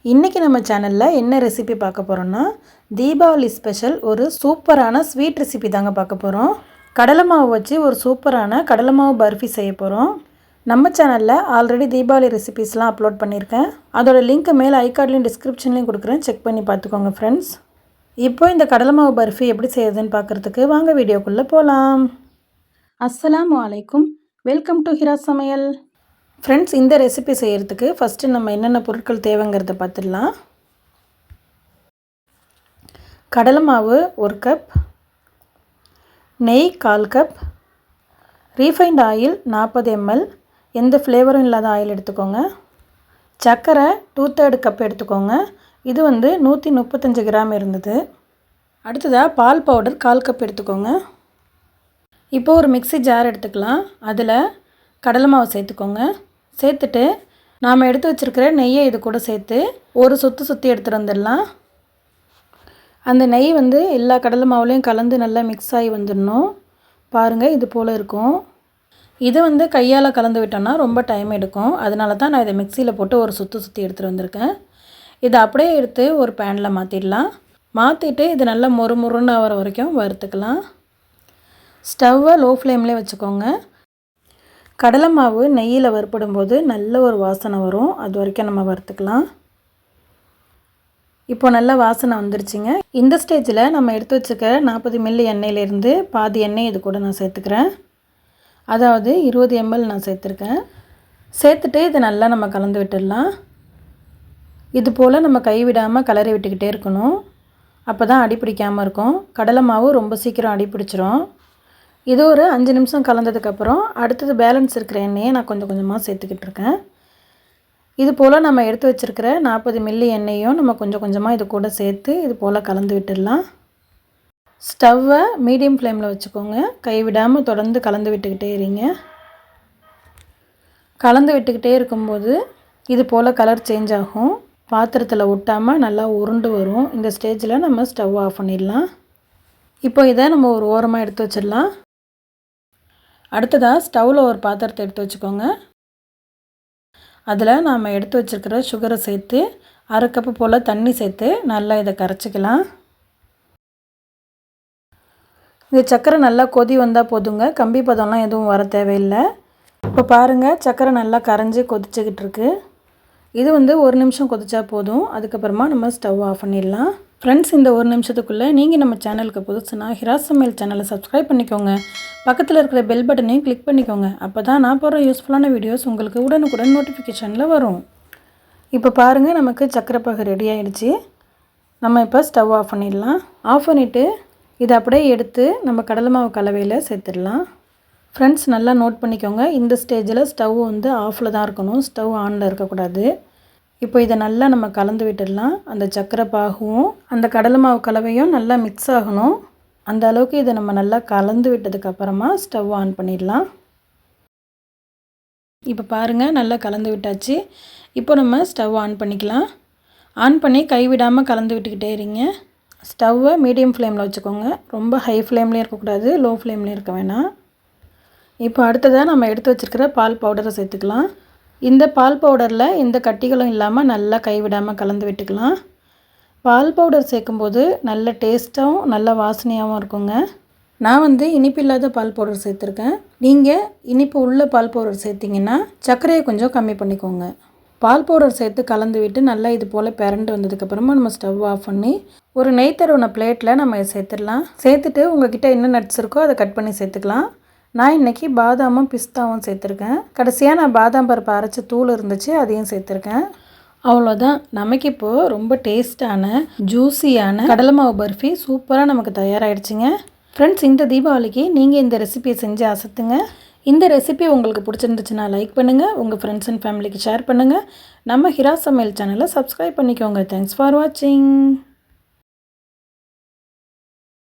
இன்றைக்கி நம்ம சேனலில் என்ன ரெசிபி பார்க்க போகிறோன்னா தீபாவளி ஸ்பெஷல் ஒரு சூப்பரான ஸ்வீட் ரெசிபி தாங்க பார்க்க போகிறோம். கடலை மாவு வச்சு ஒரு சூப்பரான கடலை மாவு பர்ஃபி செய்ய போகிறோம். நம்ம சேனலில் ஆல்ரெடி தீபாவளி ரெசிபீஸ்லாம் அப்லோட் பண்ணியிருக்கேன். அதோட லிங்க் மேலே ஐகார்ட்லையும் டிஸ்கிரிப்ஷன்லையும் கொடுக்குறேன், செக் பண்ணி பார்த்துக்கோங்க ஃப்ரெண்ட்ஸ். இப்போ இந்த கடலை மாவு பர்ஃபி எப்படி செய்யுதுன்னு பார்க்குறதுக்கு வாங்க வீடியோக்குள்ளே போகலாம். அஸ்ஸலாமு அலைக்கும், வெல்கம் டு ஹிரா சமையல். ஃப்ரெண்ட்ஸ், இந்த ரெசிபி செய்கிறதுக்கு ஃபஸ்ட்டு நம்ம என்னென்ன பொருட்கள் தேவைங்கிறத பார்த்துடலாம். கடலை மாவு 1 கப், நெய் 1/4 கப், ரீஃபைண்ட் ஆயில் 40 ml, எந்த ஃப்ளேவரும் இல்லாத ஆயில் எடுத்துக்கோங்க. சர்க்கரை 2/3 கப் எடுத்துக்கோங்க. இது 135 கிராம் இருந்தது. அடுத்ததாக பால் பவுடர் 1/4 கப் எடுத்துக்கோங்க. இப்போ ஒரு மிக்ஸி ஜார் எடுத்துக்கலாம். அதில் கடலை மாவு சேர்த்துக்கோங்க. சேர்த்துட்டு நாம் எடுத்து வச்சுருக்கிற நெய்யை இது கூட சேர்த்து ஒரு சுற்றி எடுத்துகிட்டு வந்துடலாம். அந்த நெய் எல்லா கடலை மாவுலேயும் கலந்து நல்லா மிக்ஸ் ஆகி வந்துடணும். பாருங்கள், இது போல் இருக்கும். இது கையால் கலந்து விட்டோன்னா ரொம்ப டைம் எடுக்கும். அதனால தான் நான் இதை மிக்சியில் போட்டு ஒரு சுற்றி எடுத்துகிட்டு வந்திருக்கேன். இதை அப்படியே எடுத்து ஒரு பேனில் மாற்றிடலாம். மாற்றிட்டு இது நல்லா மொறுமொறுன்னு ஆகிற வரைக்கும் வறுத்துக்கலாம். ஸ்டவ்வை லோ ஃப்ளேம்லேயே வச்சுக்கோங்க. கடலை மாவு நெய்யில் வறுப்படும் போது நல்ல ஒரு வாசனை வரும். அது வரைக்கும் நம்ம வறுத்துக்கலாம். இப்போ நல்ல வாசனை வந்துருச்சுங்க. இந்த ஸ்டேஜில் நம்ம எடுத்து வச்சுக்க 40 ml எண்ணெயிலேருந்து பாதி எண்ணெய் இது கூட நான் சேர்த்துக்கிறேன். அதாவது 20 ml நான் சேர்த்துருக்கேன். சேர்த்துட்டு இதை நல்லா நம்ம கலந்து விட்டுடலாம். இது போல் நம்ம கைவிடாமல் கலரி விட்டுக்கிட்டே இருக்கணும். அப்போ தான் அடி பிடிக்காமல் இருக்கும். கடலை மாவு ரொம்ப சீக்கிரம் அடி பிடிச்சிரும். இது ஒரு 5 நிமிஷம் கலந்ததுக்கப்புறம் அடுத்தது பேலன்ஸ் இருக்கிற எண்ணெயை நான் கொஞ்சம் கொஞ்சமாக சேர்த்துக்கிட்டு இருக்கேன். இது போல் நம்ம எடுத்து வச்சுருக்கிற 40 ml எண்ணெயும் நம்ம கொஞ்சம் கொஞ்சமாக இது கூட சேர்த்து இது போல் கலந்து விட்டுடலாம். ஸ்டவ்வை மீடியம் ஃப்ளேமில் வச்சுக்கோங்க. கைவிடாமல் தொடர்ந்து கலந்து விட்டுக்கிட்டே இருங்க. கலந்து விட்டுக்கிட்டே இருக்கும்போது இது போல் கலர் சேஞ்ச் ஆகும். பாத்திரத்தில் ஒட்டாமல் நல்லா உருண்டு வரும். இந்த ஸ்டேஜில் நம்ம ஸ்டவ் ஆஃப் பண்ணிடலாம். இப்போ இதை நம்ம ஒரு ஓரமாக எடுத்து வச்சிடலாம். அடுத்ததாக ஸ்டவ்வில் ஒரு பாத்திரத்தை எடுத்து வச்சுக்கோங்க. அதில் நாம் எடுத்து வச்சுருக்கிற சுகரை சேர்த்து 1/2 கப்பு போல் தண்ணி சேர்த்து நல்லா இதை கரைச்சிக்கலாம். இந்த சர்க்கரை நல்லா கொதி வந்தால் போதுங்க. கம்பி பதம்லாம் எதுவும் வர தேவையில்லை. இப்போ பாருங்கள், சர்க்கரை நல்லா கரைஞ்சி கொதிச்சுக்கிட்டு இருக்குது. இது 1 நிமிஷம் கொதிச்சா போதும். அதுக்கப்புறமா நம்ம ஸ்டவ் ஆஃப் பண்ணிடலாம். ஃப்ரெண்ட்ஸ், இந்த 1 நிமிஷத்துக்குள்ளே நீங்கள் நம்ம சேனலுக்கு புதுசுனா ஹிரா சமையல் சேனலை சப்ஸ்கிரைப் பண்ணிக்கோங்க. பக்கத்தில் இருக்கிற பெல் பட்டனையும் கிளிக் பண்ணிக்கோங்க. அப்போ தான் நான் போடுற யூஸ்ஃபுல்லான வீடியோஸ் உங்களுக்கு உடனுக்குடன் நோட்டிஃபிகேஷனில் வரும். இப்போ பாருங்கள், நமக்கு சர்க்கரை பாகு ரெடி ஆகிடுச்சு. நம்ம இப்போ ஸ்டவ் ஆஃப் பண்ணிடலாம். ஆஃப் பண்ணிவிட்டு இதை அப்படியே எடுத்து நம்ம கடலை மாவு கலவையில் சேர்த்துடலாம். ஃப்ரெண்ட்ஸ், நல்லா நோட் பண்ணிக்கோங்க. இந்த ஸ்டேஜில் ஸ்டவ் ஆஃபில் தான் இருக்கணும். ஸ்டவ் ஆனில் இருக்கக்கூடாது. இப்போ இதை நல்லா நம்ம கலந்து விட்டுடலாம். அந்த சர்க்கரை பாகும் அந்த கடலை மாவு கலவையும் நல்லா மிக்ஸ் ஆகணும். அந்த அளவுக்கு இதை நம்ம நல்லா கலந்து விட்டதுக்கப்புறமா ஸ்டவ் ஆன் பண்ணிடலாம். இப்போ பாருங்கள், நல்லா கலந்து விட்டாச்சு. இப்போ நம்ம ஸ்டவ் ஆன் பண்ணிக்கலாம். ஆன் பண்ணி கைவிடாமல் கலந்து விட்டுக்கிட்டே இருங்க. ஸ்டவ்வை மீடியம் ஃப்ளேமில் வச்சுக்கோங்க. ரொம்ப ஹை ஃப்ளேம்லேயும் இருக்கக்கூடாது, லோ ஃப்ளேம்லேயும் இருக்க வேணாம். இப்போ அடுத்ததாக நம்ம எடுத்து வச்சுருக்கிற பால் பவுடரை சேர்த்துக்கலாம். இந்த பால் பவுடரில் எந்த கட்டிகளும் இல்லாமல் நல்லா கைவிடாமல் கலந்து விட்டுக்கலாம். பால் பவுடர் சேர்க்கும்போது நல்ல டேஸ்ட்டாகவும் நல்ல வாசனையாகவும் இருக்குங்க. நான் இனிப்பு இல்லாத பால் பவுடர் சேர்த்துருக்கேன். நீங்கள் இனிப்பு உள்ள பால் பவுடர் சேர்த்திங்கன்னா சர்க்கரையை கொஞ்சம் கம்மி பண்ணிக்கோங்க. பால் பவுடர் சேர்த்து கலந்து விட்டு நல்லா இது போல் பிரண்டு வந்ததுக்கப்புறமா நம்ம ஸ்டவ் ஆஃப் பண்ணி ஒரு நெய் தடவின பிளேட்டில் நம்ம சேர்த்துடலாம். சேர்த்துட்டு உங்கள்கிட்ட என்ன நட்ஸ் இருக்கோ அதை கட் பண்ணி சேர்த்துக்கலாம். நான் இன்றைக்கி பாதாமும் பிஸ்தாவும் சேர்த்துருக்கேன். கடைசியாக நான் பாதாம் பருப்பு அரைச்ச தூள் இருந்துச்சு, அதையும் சேர்த்துருக்கேன். அவ்வளோதான். நமக்கு இப்போது ரொம்ப டேஸ்ட்டான ஜூஸியான கடலை மாவு பர்ஃபி சூப்பராக நமக்கு தயாராகிடுச்சிங்க. ஃப்ரெண்ட்ஸ், இந்த தீபாவளிக்கு நீங்கள் இந்த ரெசிபியை செஞ்சு அசத்துங்க. இந்த ரெசிபி உங்களுக்கு பிடிச்சிருந்துச்சுன்னா லைக் பண்ணுங்கள், உங்கள் ஃப்ரெண்ட்ஸ் அண்ட் ஃபேமிலிக்கு ஷேர் பண்ணுங்கள். நம்ம ஹிரா சமையல் சேனலை சப்ஸ்கிரைப் பண்ணிக்கோங்க. தேங்க்ஸ் ஃபார் வாட்சிங்.